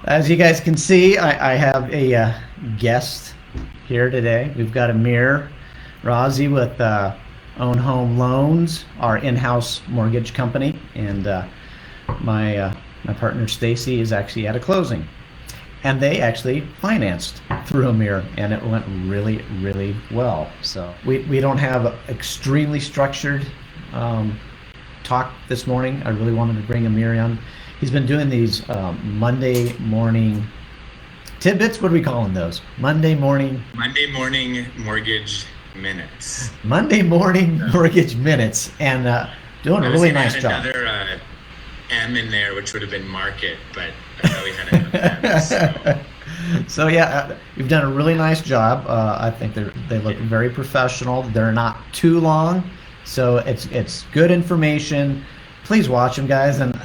As you guys can see, I have a guest here today. We've got Amir Razi with Ohn Home Loans, our in-house mortgage company, and my partner Stacy is actually at a closing, and they actually financed through Amir, and it went really, really well. So we don't have an extremely structured talk this morning. I really wanted to bring Amir on. He's been doing these Monday morning tidbits. What are we calling those? Monday morning mortgage minutes. Monday morning mortgage minutes, and doing a really nice job. Another M in there, which would have been market, but I thought we had enough M's. So yeah, you've done a really nice job. I think they look very professional. They're not too long, so it's good information. Please watch them, guys. And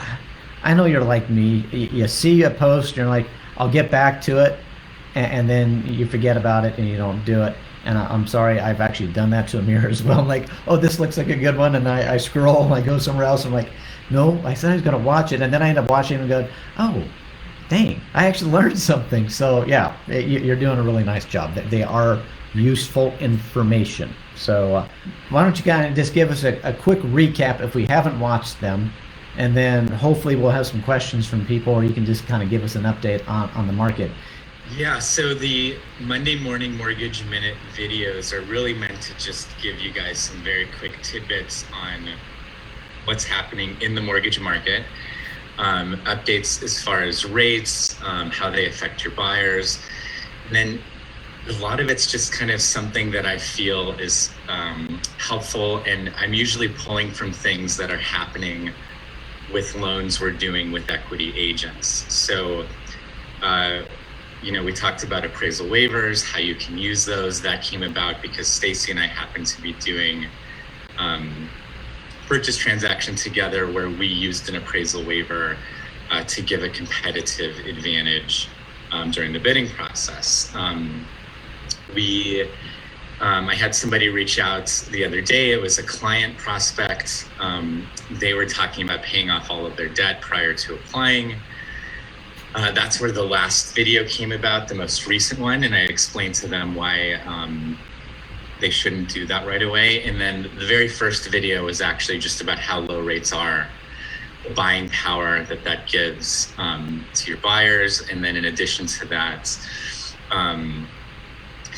I know you're like me. You see a post, you're like, I'll get back to it, and then you forget about it and you don't do it. And I'm sorry, I've actually done that to Amir as well. I'm like, oh, this looks like a good one, and I scroll and I go somewhere else. I'm like, no, I said I was going to watch it, and then I end up watching it and go, oh, dang, I actually learned something. So yeah, you're doing a really nice job. They are useful information. So why don't you kind of just give us a quick recap if we haven't watched them, and then hopefully we'll have some questions from people, or you can just kind of give us an update on the market. Yeah, so the Monday morning mortgage minute videos are really meant to just give you guys some very quick tidbits on what's happening in the mortgage market, updates as far as rates, how they affect your buyers. And then a lot of it's just kind of something that I feel is helpful, and I'm usually pulling from things that are happening with loans we're doing with equity agents. So, we talked about appraisal waivers, how you can use those. That came about because Stacy and I happened to be doing purchase transaction together where we used an appraisal waiver to give a competitive advantage during the bidding process. I had somebody reach out the other day. It was a client prospect. They were talking about paying off all of their debt prior to applying. That's where the last video came about, the most recent one, and I explained to them why they shouldn't do that right away. And then the very first video was actually just about how low rates are, the buying power that gives to your buyers. And then in addition to that,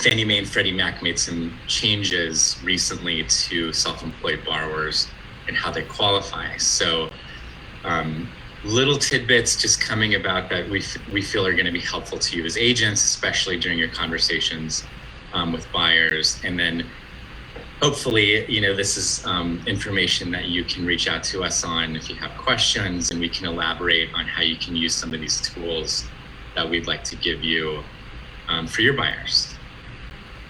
Fannie Mae and Freddie Mac made some changes recently to self-employed borrowers and how they qualify. So little tidbits just coming about that we feel are going to be helpful to you as agents, especially during your conversations with buyers. And then hopefully, this is information that you can reach out to us on if you have questions, and we can elaborate on how you can use some of these tools that we'd like to give you for your buyers.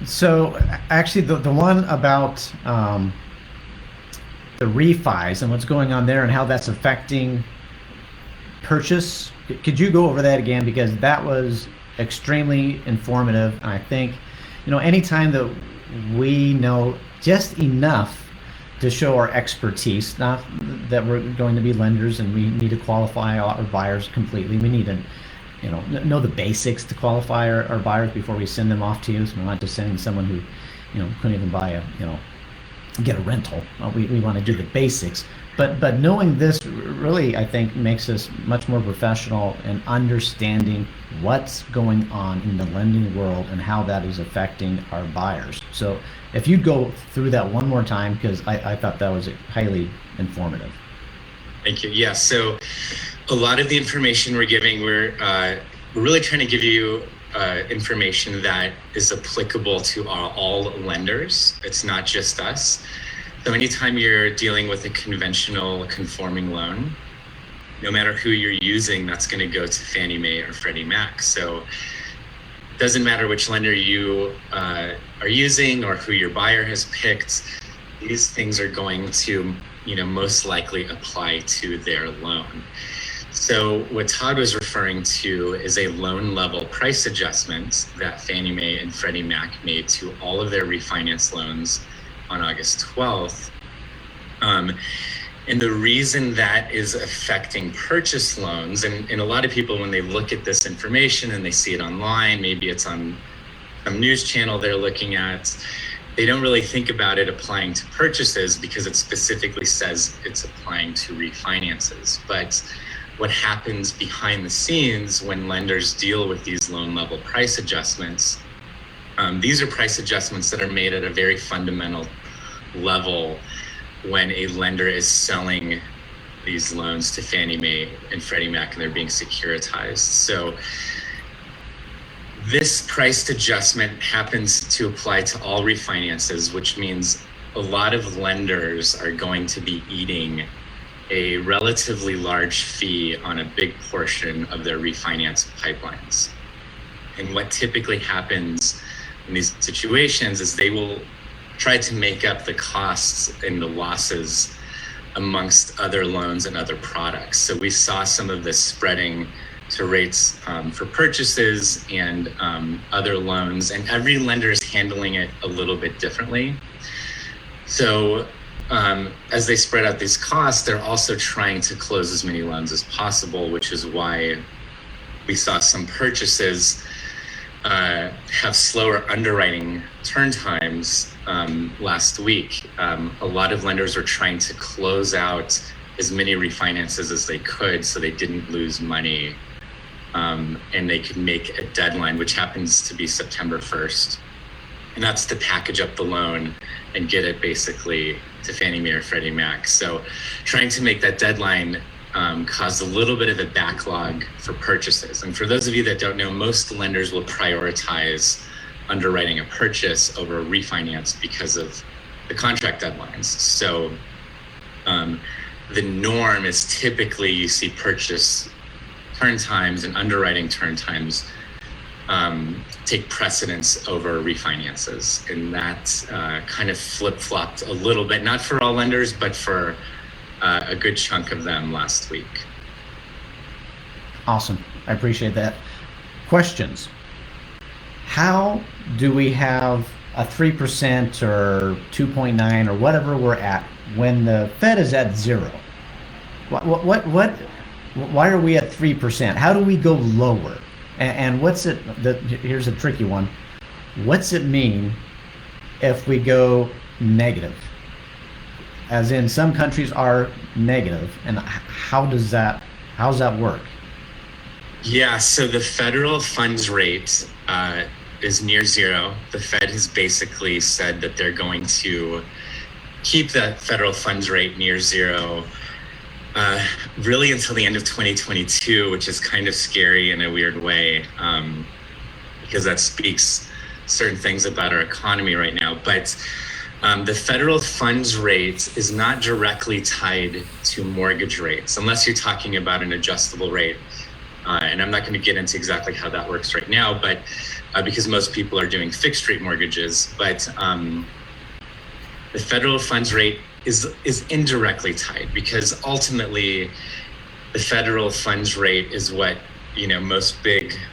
So actually the one about the refis and what's going on there and how that's affecting purchase, could you go over that again? Because that was extremely informative. And I think, anytime that we know just enough to show our expertise, not that we're going to be lenders and we need to qualify our buyers completely. We need to know the basics to qualify our buyers before we send them off to you. So we're not just sending someone who, couldn't even buy get a rental. We want to do the basics. But knowing this really, I think, makes us much more professional in understanding what's going on in the lending world and how that is affecting our buyers. So if you'd go through that one more time, because I thought that was highly informative. Thank you. Yeah, so a lot of the information we're giving, we're really trying to give you information that is applicable to all lenders. It's not just us. So anytime you're dealing with a conventional conforming loan, no matter who you're using, that's going to go to Fannie Mae or Freddie Mac. So it doesn't matter which lender you are using or who your buyer has picked. These things are going to, most likely apply to their loan. So what Todd was referring to is a loan level price adjustment that Fannie Mae and Freddie Mac made to all of their refinance loans on August 12th. And the reason that is affecting purchase loans, and a lot of people, when they look at this information and they see it online, maybe it's on some news channel they're looking at, they don't really think about it applying to purchases because it specifically says it's applying to refinances. But what happens behind the scenes when lenders deal with these loan level price adjustments, these are price adjustments that are made at a very fundamental level when a lender is selling these loans to Fannie Mae and Freddie Mac and they're being securitized. So this price adjustment happens to apply to all refinances, which means a lot of lenders are going to be eating a relatively large fee on a big portion of their refinance pipelines. And what typically happens in these situations is they will try to make up the costs and the losses amongst other loans and other products. So we saw some of this spreading to rates for purchases and other loans, and every lender is handling it a little bit differently. So as they spread out these costs, they're also trying to close as many loans as possible, which is why we saw some purchases have slower underwriting turn times last week. A lot of lenders were trying to close out as many refinances as they could so they didn't lose money, and they could make a deadline, which happens to be September 1st. And that's to package up the loan and get it basically to Fannie Mae or Freddie Mac. So trying to make that deadline caused a little bit of a backlog for purchases. And for those of you that don't know, most lenders will prioritize underwriting a purchase over a refinance because of the contract deadlines. So the norm is typically you see purchase turn times and underwriting turn times take precedence over refinances. And that kind of flip-flopped a little bit, not for all lenders, but for a good chunk of them last week. Awesome. I appreciate that. Questions. How do we have a 3% or 2.9 or whatever we're at when the Fed is at zero? Why are we at 3%? How do we go lower? And what's it, here's a tricky one. What's it mean if we go negative? As in, some countries are negative, and how's that work? Yeah, so the federal funds rate is near zero. The Fed has basically said that they're going to keep the federal funds rate near zero really until the end of 2022, which is kind of scary in a weird way, because that speaks certain things about our economy right now. But the federal funds rate is not directly tied to mortgage rates, unless you're talking about an adjustable rate. And I'm not going to get into exactly how that works right now, but because most people are doing fixed rate mortgages. But the federal funds rate is indirectly tied, because ultimately the federal funds rate is what most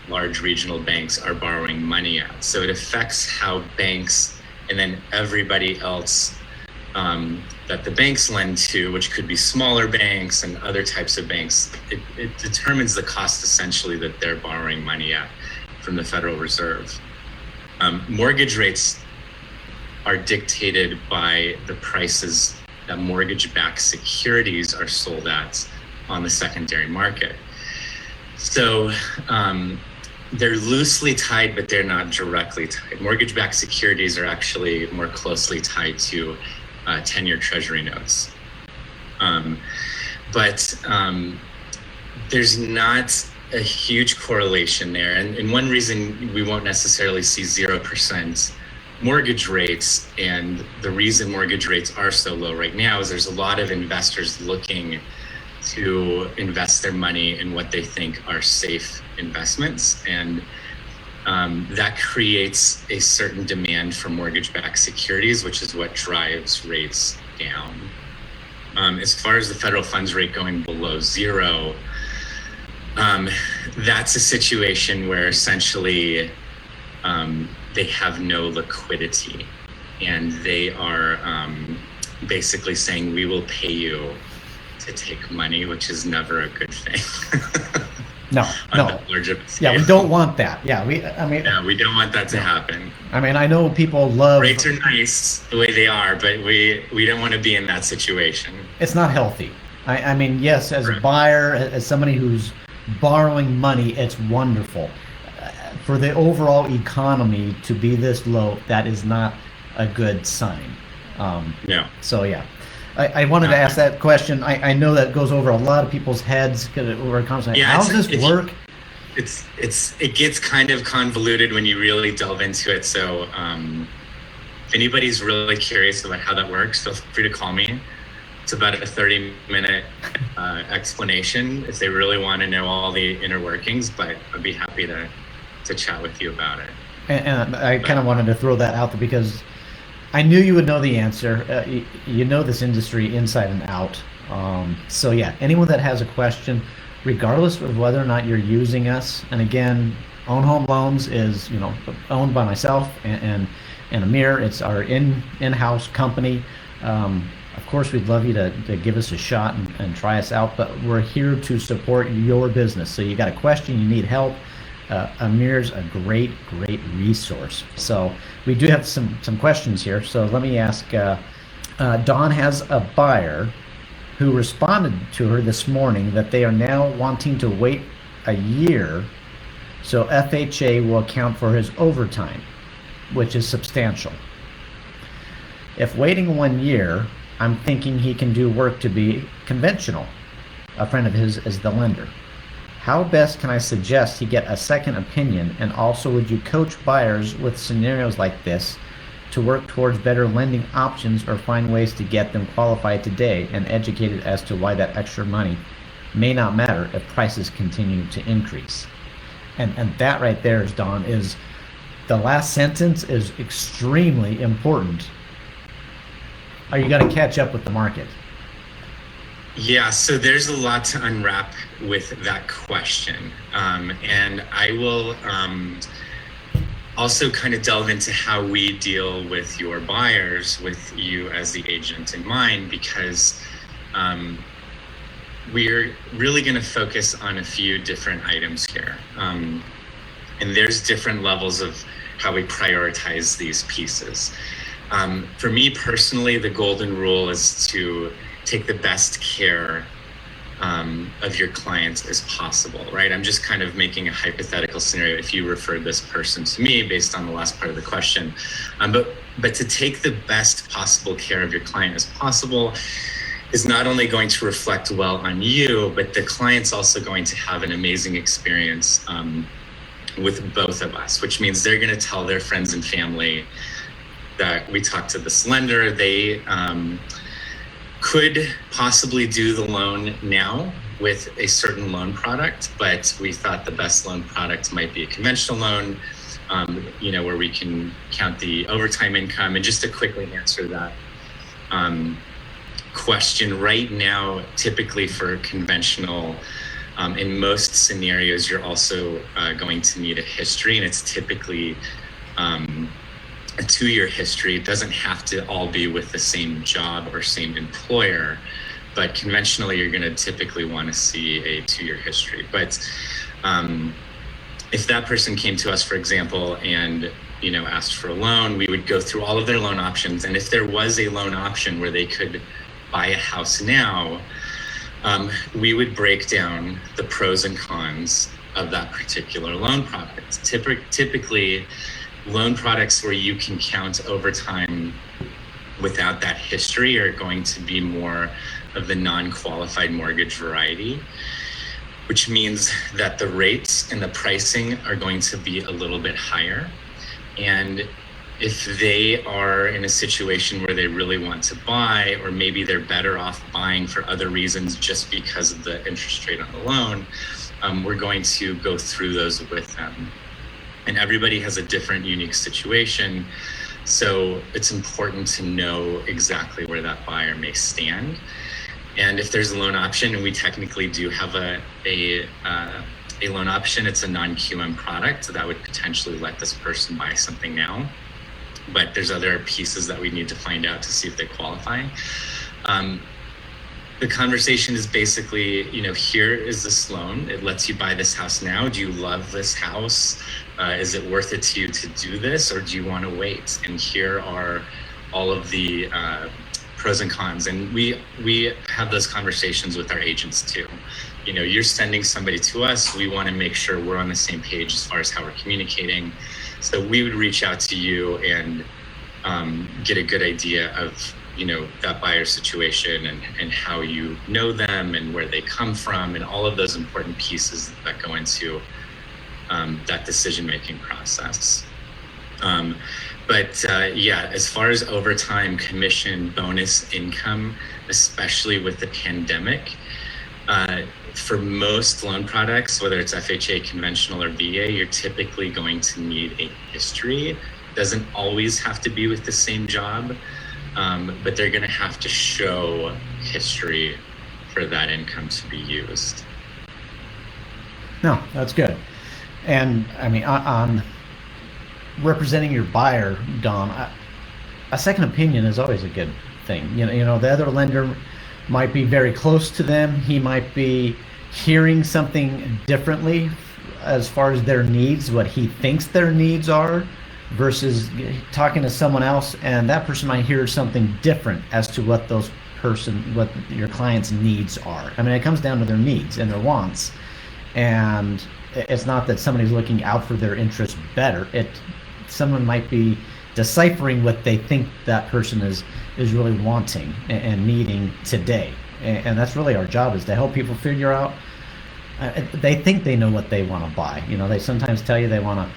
large regional banks are borrowing money at. So it affects how banks and then everybody else that the banks lend to, which could be smaller banks and other types of banks, it determines the cost essentially that they're borrowing money at from the Federal Reserve. Mortgage rates are dictated by the prices that mortgage-backed securities are sold at on the secondary market. So they're loosely tied, but they're not directly tied. Mortgage-backed securities are actually more closely tied to 10-year Treasury notes. But there's not a huge correlation there. And one reason we won't necessarily see 0% mortgage rates, and the reason mortgage rates are so low right now, is there's a lot of investors looking to invest their money in what they think are safe investments, and that creates a certain demand for mortgage-backed securities, which is what drives rates down. As far as the federal funds rate going below zero, that's a situation where essentially they have no liquidity, and they are basically saying, we will pay you to take money, which is never a good thing. No, On no. that larger Yeah, we scale. don't want that. Yeah, Yeah, we don't want that to happen. I mean, I know people love. Rates are nice the way they are, but we don't want to be in that situation. It's not healthy. I mean, yes, as a Right. buyer, as somebody who's borrowing money, it's wonderful. For the overall economy to be this low, that is not a good sign. No. So yeah, I wanted to ask that question. I know that goes over a lot of people's heads because we're constantly, Yeah, how does this work? It gets kind of convoluted when you really delve into it. So if anybody's really curious about how that works, feel free to call me. It's about a 30-minute explanation if they really want to know all the inner workings, but I'd be happy to chat with you about it. And I kind of wanted to throw that out there because I knew you would know the answer. You know this industry inside and out. So yeah, anyone that has a question, regardless of whether or not you're using us, and again, Ohn Home Loans is owned by myself and Amir. It's our in-house company. Of course, we'd love you to give us a shot and try us out, but we're here to support your business. So you got a question, you need help, Amir's a great resource. So we do have some questions here. So let me ask, Dawn has a buyer who responded to her this morning that they are now wanting to wait a year so FHA will account for his overtime, which is substantial. If waiting 1 year, I'm thinking he can do work to be conventional. A friend of his is the lender. How best can I suggest he get a second opinion? And also, would you coach buyers with scenarios like this to work towards better lending options or find ways to get them qualified today and educated as to why that extra money may not matter if prices continue to increase? And that right there is, Dawn, is the last sentence is extremely important. Are you going to catch up with the market? Yeah, so there's a lot to unwrap with that question. And I will also kind of delve into how we deal with your buyers, with you as the agent in mind, because we're really going to focus on a few different items here. And there's different levels of how we prioritize these pieces. For me personally, the golden rule is to take the best care of your clients as possible, right? I'm just kind of making a hypothetical scenario if you referred this person to me based on the last part of the question. But to take the best possible care of your client as possible is not only going to reflect well on you, but the client's also going to have an amazing experience with both of us, which means they're going to tell their friends and family that we talked to this lender. They could possibly do the loan now with a certain loan product, but we thought the best loan product might be a conventional loan, where we can count the overtime income. And just to quickly answer that question, right now, typically for conventional, in most scenarios, you're also going to need a history, and it's typically a 2-year history. It doesn't have to all be with the same job or same employer, but conventionally you're going to typically want to see a 2-year history. But if that person came to us, for example, and asked for a loan, we would go through all of their loan options. And if there was a loan option where they could buy a house now, we would break down the pros and cons of that particular loan product. Typically, loan products where you can count overtime without that history are going to be more of the non-qualified mortgage variety, which means that the rates and the pricing are going to be a little bit higher. And if they are in a situation where they really want to buy, or maybe they're better off buying for other reasons just because of the interest rate on the loan, we're going to go through those with them. And everybody has a different, unique situation. So it's important to know exactly where that buyer may stand. And if there's a loan option, and we technically do have a loan option, it's a non-QM product that would potentially let this person buy something now. But there's other pieces that we need to find out to see if they qualify. The conversation is basically, here is this loan. It lets you buy this house now. Do you love this house? Is it worth it to you to do this, or do you want to wait? And here are all of the pros and cons. And we have those conversations with our agents too. You're sending somebody to us. We want to make sure we're on the same page as far as how we're communicating. So we would reach out to you and get a good idea of that buyer situation and how you know them and where they come from and all of those important pieces that go into that decision-making process. But as far as overtime, commission, bonus income, especially with the pandemic, for most loan products, whether it's FHA, conventional, or VA, you're typically going to need a history. It doesn't always have to be with the same job. But they're going to have to show history for that income to be used. No, that's good. And I mean, on representing your buyer, Don, a second opinion is always a good thing. The other lender might be very close to them. He might be hearing something differently as far as their needs, what he thinks their needs are, versus talking to someone else, and that person might hear something different as to what your client's needs are. I mean, it comes down to their needs and their wants, and it's not that somebody's looking out for their interest better. Someone might be deciphering what they think that person is really wanting and needing today, and that's really our job, is to help people figure out. They think they know what they want to buy. They sometimes tell you they want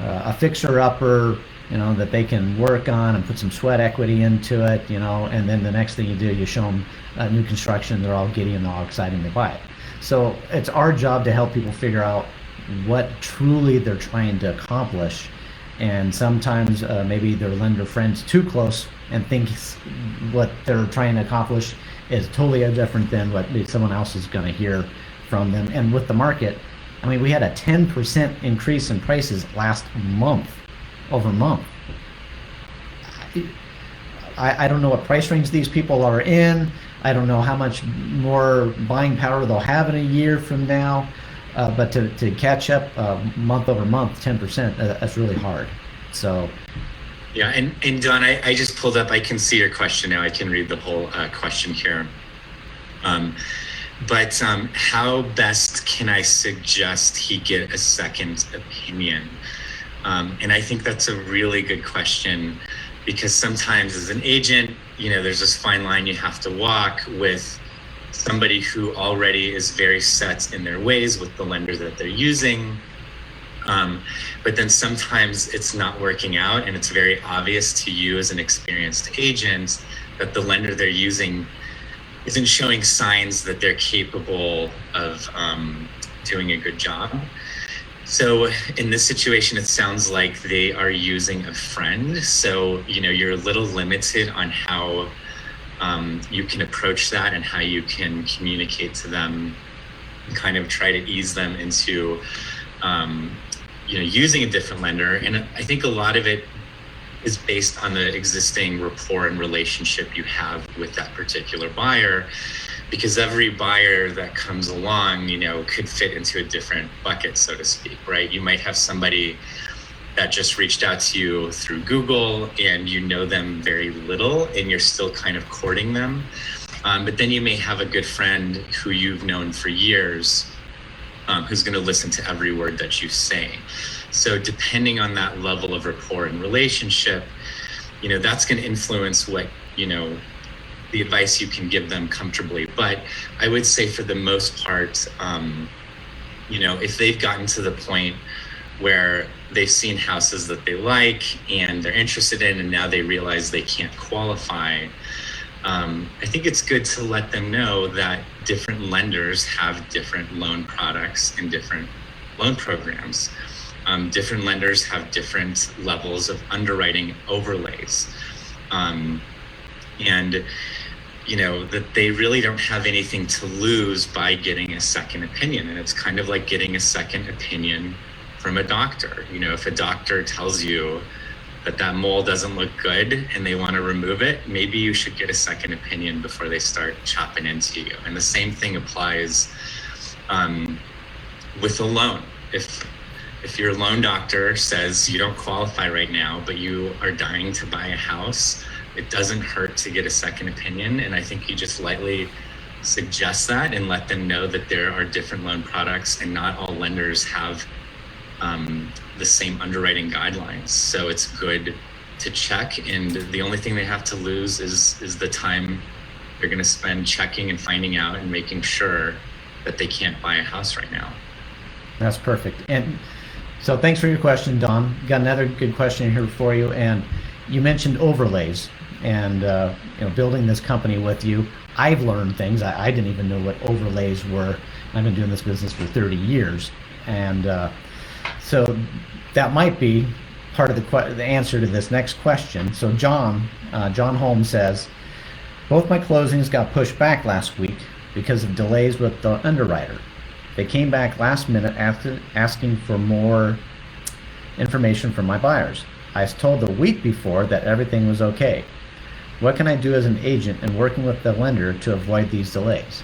a fixer-upper, that they can work on and put some sweat equity into it, and then the next thing you do, you show them new construction, they're all giddy and they're all excited and they buy it. So it's our job to help people figure out what truly they're trying to accomplish, and sometimes maybe their lender friend's too close and thinks what they're trying to accomplish is totally different than what someone else is going to hear from them. And with the market, I mean, we had a 10% increase in prices last month, over month. I don't know what price range these people are in. I don't know how much more buying power they'll have in a year from now. But to catch up month over month, 10%, that's really hard. So. Yeah, and Don, I just pulled up, I can see your question now. I can read the whole question here. But how best can I suggest he get a second opinion? And I think that's a really good question, because sometimes as an agent, there's this fine line you have to walk with somebody who already is very set in their ways with the lender that they're using. But then sometimes it's not working out, and it's very obvious to you as an experienced agent that the lender they're using isn't showing signs that they're capable of doing a good job. So in this situation, it sounds like they are using a friend. So, you're a little limited on how you can approach that and how you can communicate to them and kind of try to ease them into, using a different lender. And I think a lot of it is based on the existing rapport and relationship you have with that particular buyer, because every buyer that comes along, could fit into a different bucket, so to speak, right? You might have somebody that just reached out to you through Google and you know them very little and you're still kind of courting them. But then you may have a good friend who you've known for years, who's going to listen to every word that you say. So depending on that level of rapport and relationship, that's going to influence what, the advice you can give them comfortably. But I would say for the most part, if they've gotten to the point where they've seen houses that they like and they're interested in, and now they realize they can't qualify, I think it's good to let them know that different lenders have different loan products and different loan programs. Different lenders have different levels of underwriting overlays. And that they really don't have anything to lose by getting a second opinion. And it's kind of like getting a second opinion from a doctor. If a doctor tells you that mole doesn't look good and they want to remove it, maybe you should get a second opinion before they start chopping into you. And the same thing applies with a loan. If your loan doctor says you don't qualify right now, but you are dying to buy a house, it doesn't hurt to get a second opinion. And I think you just lightly suggest that and let them know that there are different loan products and not all lenders have the same underwriting guidelines. So it's good to check, and the only thing they have to lose is the time they're going to spend checking and finding out and making sure that they can't buy a house right now. That's perfect. And so thanks for your question, Don. Got another good question here for you. And you mentioned overlays and building this company with you. I've learned things. I didn't even know what overlays were. I've been doing this business for 30 years. And so that might be part of the answer to this next question. So John Holmes says, both my closings got pushed back last week because of delays with the underwriter. They came back last minute asking for more information from my buyers. I was told the week before that everything was okay. What can I do as an agent and working with the lender to avoid these delays?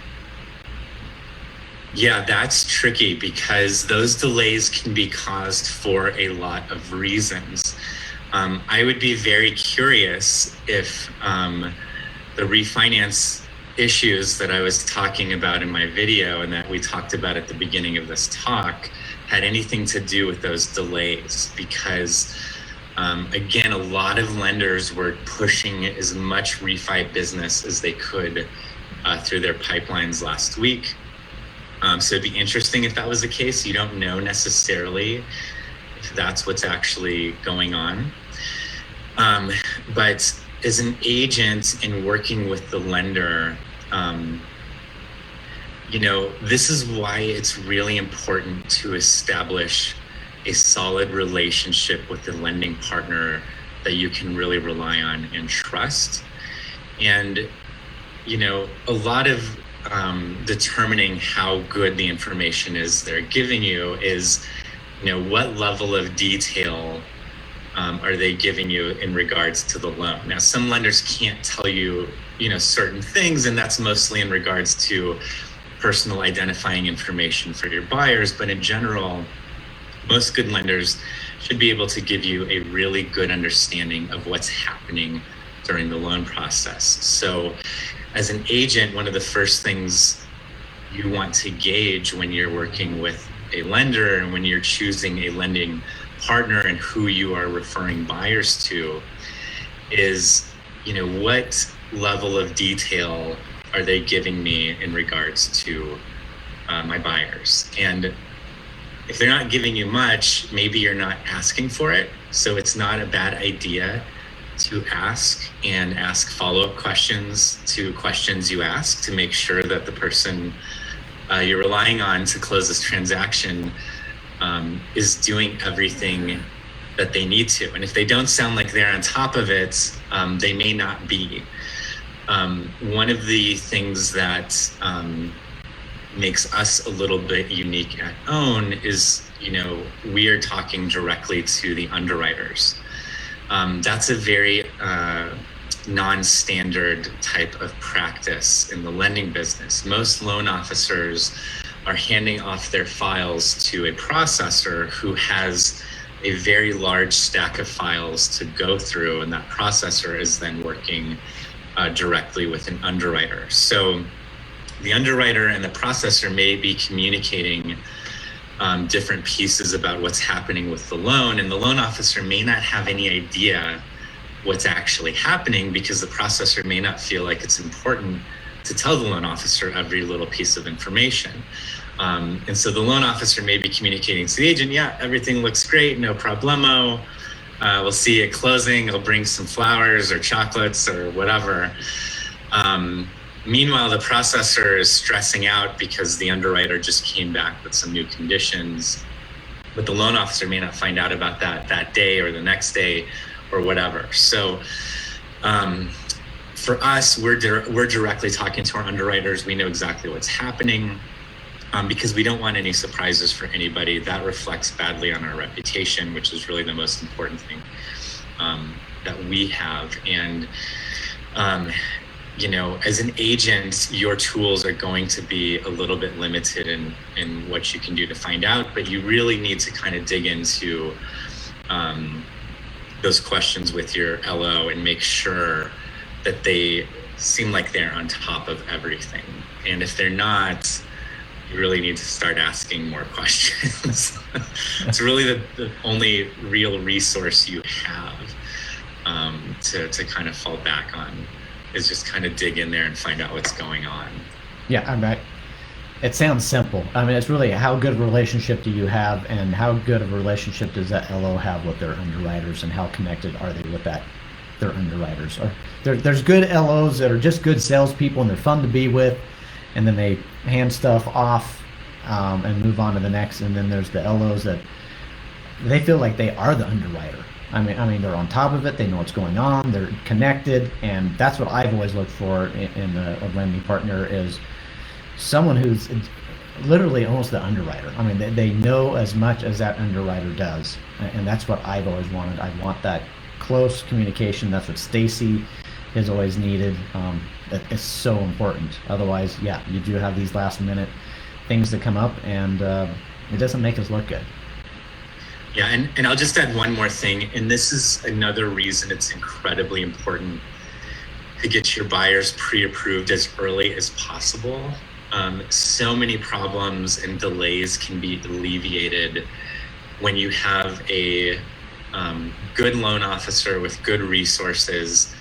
Yeah, that's tricky because those delays can be caused for a lot of reasons. I would be very curious if the refinance issues that I was talking about in my video and that we talked about at the beginning of this talk had anything to do with those delays, because again, a lot of lenders were pushing as much refi business as they could through their pipelines last week. So it'd be interesting if that was the case. You don't know necessarily if that's what's actually going on. But as an agent and working with the lender, this is why it's really important to establish a solid relationship with the lending partner that you can really rely on and trust. And, a lot of determining how good the information is they're giving you is, what level of detail are they giving you in regards to the loan? Now, some lenders can't tell you, certain things, and that's mostly in regards to personal identifying information for your buyers. But in general, most good lenders should be able to give you a really good understanding of what's happening during the loan process. So as an agent, one of the first things you want to gauge when you're working with a lender and when you're choosing a lending partner and who you are referring buyers to is, what level of detail are they giving me in regards to my buyers? And if they're not giving you much, maybe you're not asking for it. So it's not a bad idea to ask and ask follow-up questions to questions you ask to make sure that the person you're relying on to close this transaction is doing everything that they need to. And if they don't sound like they're on top of it, they may not be. One of the things that makes us a little bit unique at Ohn is, we are talking directly to the underwriters. That's a very non-standard type of practice in the lending business. Most loan officers are handing off their files to a processor who has a very large stack of files to go through, and that processor is then working directly with an underwriter. So the underwriter and the processor may be communicating different pieces about what's happening with the loan, and the loan officer may not have any idea what's actually happening because the processor may not feel like it's important to tell the loan officer every little piece of information. And so the loan officer may be communicating to the agent, yeah, everything looks great, no problemo. We'll see you at closing. I'll bring some flowers or chocolates or whatever. Meanwhile, the processor is stressing out because the underwriter just came back with some new conditions, but the loan officer may not find out about that day or the next day or whatever. So for us, we're directly talking to our underwriters. We know exactly what's happening because we don't want any surprises for anybody. That reflects badly on our reputation, which is really the most important thing. that we have. And as an agent, your tools are going to be a little bit limited in what you can do to find out, but you really need to kind of dig into those questions with your LO and make sure that they seem like they're on top of everything. And if they're not, you really need to start asking more questions. It's really the only real resource you have to kind of fall back on, is just kind of dig in there and find out what's going on. Yeah, I mean, it sounds simple. I mean, it's really how good of a relationship do you have, and how good of a relationship does that LO have with their underwriters, and how connected are they with their underwriters? Or there's good LOs that are just good salespeople and they're fun to be with, and then they hand stuff off and move on to the next. And then there's the LOs that they feel like they are the underwriter. I mean, they're on top of it. They know what's going on. They're connected, and that's what I've always looked for in a lending partner, is someone who's literally almost the underwriter. I mean, they know as much as that underwriter does, and that's what I've always wanted. I want that close communication. That's what Stacy has always needed. It's so important. Otherwise, yeah, you do have these last minute things that come up, and it doesn't make us look good. Yeah, and I'll just add one more thing, and this is another reason it's incredibly important to get your buyers pre-approved as early as possible. So many problems and delays can be alleviated when you have a good loan officer with good resources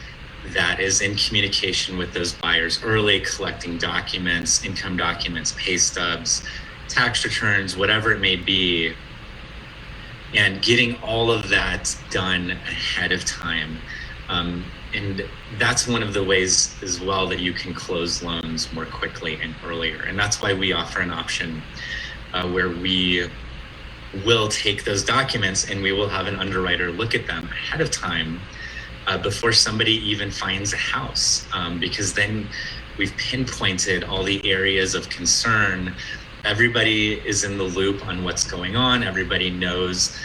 that is in communication with those buyers early, collecting documents, income documents, pay stubs, tax returns, whatever it may be, and getting all of that done ahead of time. And that's one of the ways as well that you can close loans more quickly and earlier. And that's why we offer an option where we will take those documents and we will have an underwriter look at them ahead of time before somebody even finds a house, because then we've pinpointed all the areas of concern. Everybody is in the loop on what's going on. Everybody knows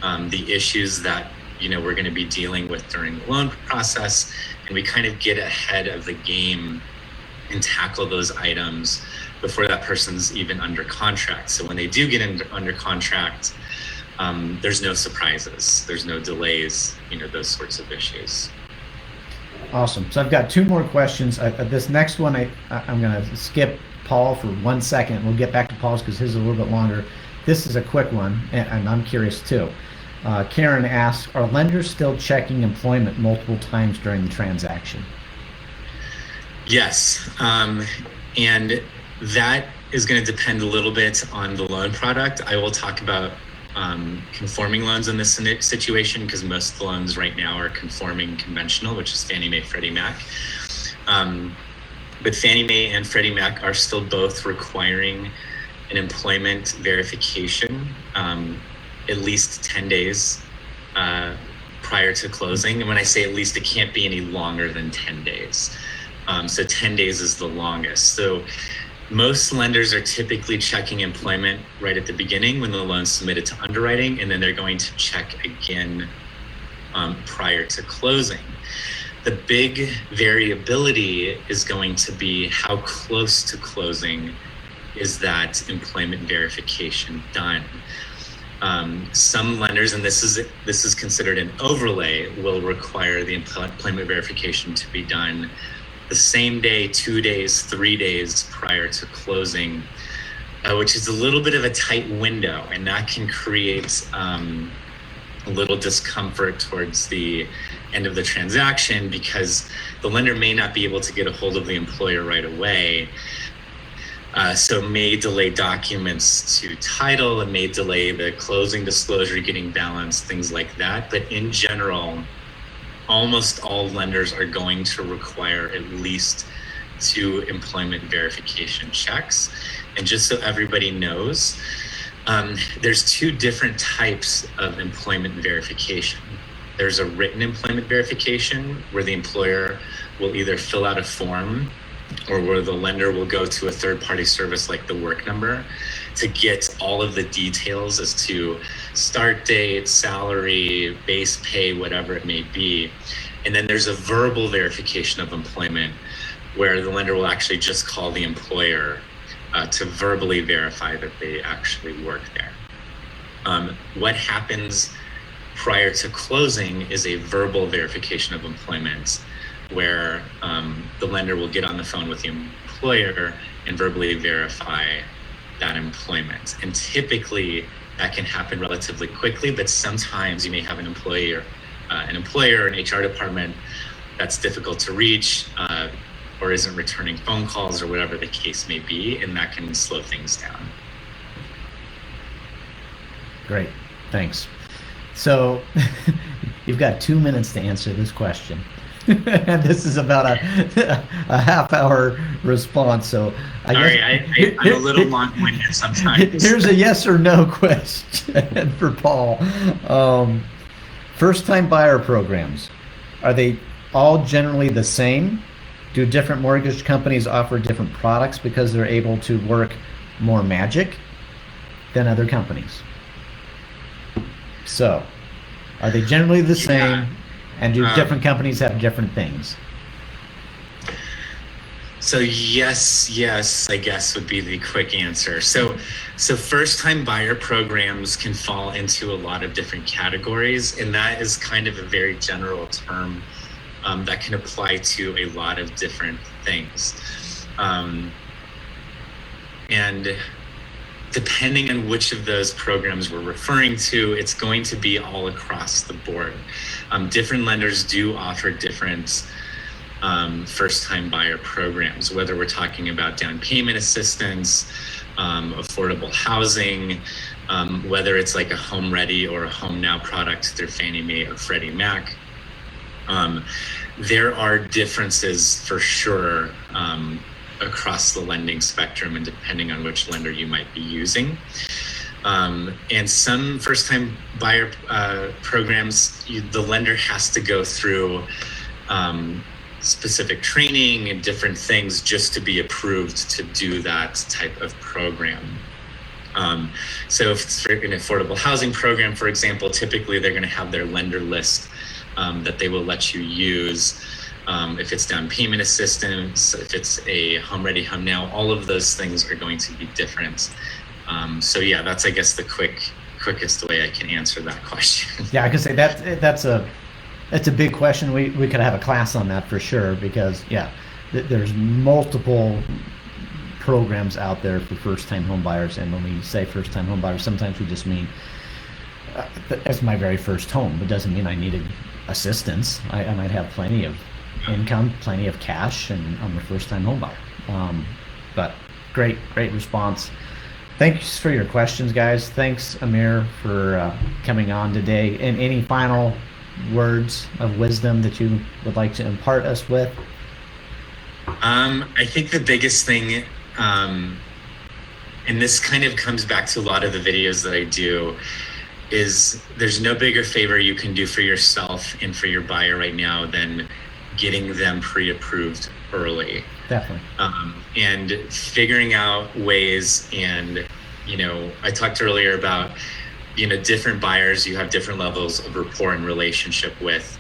the issues that we're going to be dealing with during the loan process, and we kind of get ahead of the game and tackle those items before that person's even under contract. So when they do get under contract, there's no surprises, there's no delays, those sorts of issues. Awesome. So I've got two more questions. This next one, I'm going to skip Paul for 1 second. We'll get back to Paul's because his is a little bit longer. This is a quick one, and I'm curious too. Karen asks, are lenders still checking employment multiple times during the transaction? Yes, and that is going to depend a little bit on the loan product. I will talk about conforming loans in this situation because most of the loans right now are conforming conventional, which is Fannie Mae, Freddie Mac. But Fannie Mae and Freddie Mac are still both requiring an employment verification at least 10 days prior to closing. And when I say at least, it can't be any longer than 10 days. So 10 days is the longest. So most lenders are typically checking employment right at the beginning when the loan's submitted to underwriting, and then they're going to check again prior to closing. The big variability is going to be how close to closing is that employment verification done. Some lenders, and this is considered an overlay, will require the employment verification to be done the same day, 2 days, 3 days prior to closing, which is a little bit of a tight window, and that can create a little discomfort towards the end of the transaction because the lender may not be able to get a hold of the employer right away. So may delay documents to title, and may delay the closing disclosure getting balanced, things like that. But in general, almost all lenders are going to require at least 2 employment verification checks. And just so everybody knows, there's 2 different types of employment verification. There's a written employment verification where the employer will either fill out a form or where the lender will go to a third-party service like the Work Number to get all of the details as to start date, salary, base pay, whatever it may be. And then there's a verbal verification of employment where the lender will actually just call the employer to verbally verify that they actually work there. What happens prior to closing is a verbal verification of employment where the lender will get on the phone with the employer and verbally verify that employment. And typically that can happen relatively quickly, but sometimes you may have an employer, an HR department that's difficult to reach or isn't returning phone calls or whatever the case may be, and that can slow things down. Great, thanks. So you've got 2 minutes to answer this question. And this is about a half-hour response, so I'm a little long-winded sometimes. Here's a yes or no question for Paul. First-time buyer programs, are they all generally the same? Do different mortgage companies offer different products because they're able to work more magic than other companies? So, are they generally the same? And do different companies have different things? So yes, I guess would be the quick answer. So first-time buyer programs can fall into a lot of different categories, and that is kind of a very general term that can apply to a lot of different things. And depending on which of those programs we're referring to, it's going to be all across the board. Different lenders do offer different first-time buyer programs, whether we're talking about down payment assistance, affordable housing, whether it's like a Home Ready or a Home Now product through Fannie Mae or Freddie Mac. There are differences for sure across the lending spectrum and depending on which lender you might be using. And some first-time buyer programs, the lender has to go through specific training and different things just to be approved to do that type of program. So if it's for an affordable housing program, for example, typically they're going to have their lender list that they will let you use. If it's down payment assistance, if it's a Home Ready, Home Now, all of those things are going to be different. So yeah, that's, I guess, the quickest way I can answer that question. Yeah, I can say that's a big question. We could have a class on that for sure, because yeah, there's multiple programs out there for first-time home buyers, and when we say first-time home buyers, sometimes we just mean that's my very first home. It doesn't mean I needed assistance. I might have plenty of income, plenty of cash, and I'm a first-time home buyer. But great response. Thanks for your questions, guys. Thanks, Amir, for coming on today. And any final words of wisdom that you would like to impart us with? I think the biggest thing, and this kind of comes back to a lot of the videos that I do, is there's no bigger favor you can do for yourself and for your buyer right now than getting them pre-approved early. Definitely. And figuring out ways, and I talked earlier about different buyers you have different levels of rapport and relationship with,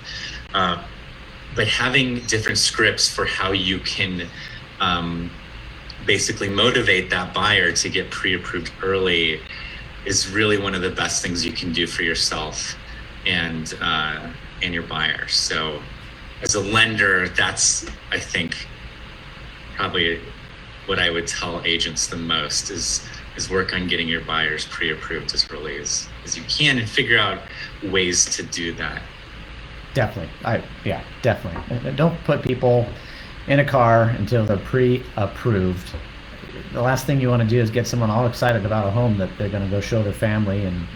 but having different scripts for how you can basically motivate that buyer to get pre-approved early is really one of the best things you can do for yourself and your buyer. So as a lender, that's, I think, probably what I would tell agents the most is work on getting your buyers pre-approved as early as you can, and figure out ways to do that. Definitely. Definitely. Don't put people in a car until they're pre-approved. The last thing you want to do is get someone all excited about a home that they're going to go show their family, and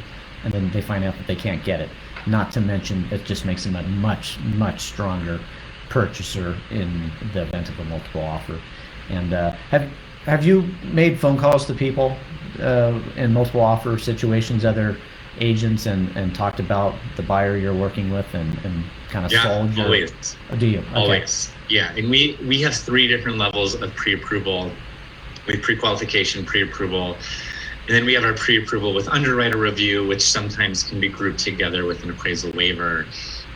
then they find out that they can't get it. Not to mention, it just makes them a much stronger purchaser in the event of a multiple offer. And have you made phone calls to people in multiple offer situations, other agents and talked about the buyer you're working with and kind of sold your... Always. Oh, do you? Okay. Always. Yeah. And we have 3 different levels of pre-approval. We have pre-qualification, pre-approval, and then we have our pre-approval with underwriter review, which sometimes can be grouped together with an appraisal waiver.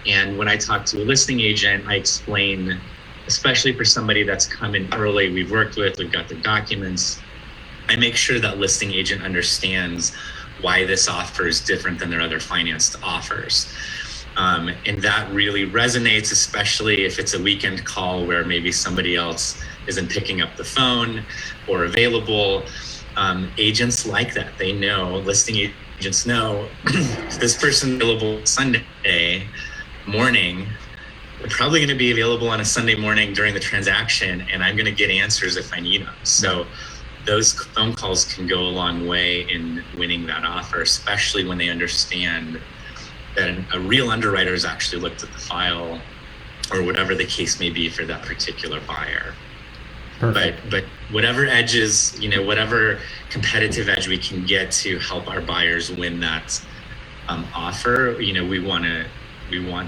And when I talk to a listing agent, I explain, especially for somebody that's come in early, we've worked with, we've got the documents, I make sure that listing agent understands why this offer is different than their other financed offers. And that really resonates, especially if it's a weekend call where maybe somebody else isn't picking up the phone or available. Agents like that. They know, listing agents know, if this person available Sunday morning, they're probably going to be available on a Sunday morning during the transaction, and I'm going to get answers if I need them. So those phone calls can go a long way in winning that offer, especially when they understand that a real underwriter has actually looked at the file or whatever the case may be for that particular buyer. Perfect. But whatever edges, whatever competitive edge we can get to help our buyers win that offer, we want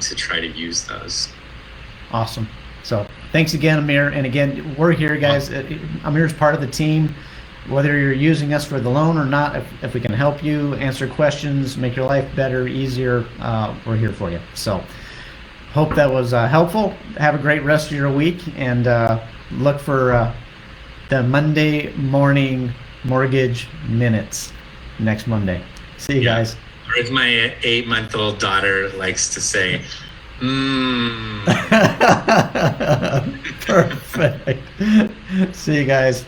to try to use those. Awesome. So thanks again, Amir. And again, we're here, guys. Amir's part of the team. Whether you're using us for the loan or not, if we can help you answer questions, make your life better, easier, we're here for you. So hope that was helpful. Have a great rest of your week, and look for the Monday morning mortgage minutes next Monday. See you guys. Or as my 8-month-old daughter likes to say, Perfect. See you guys.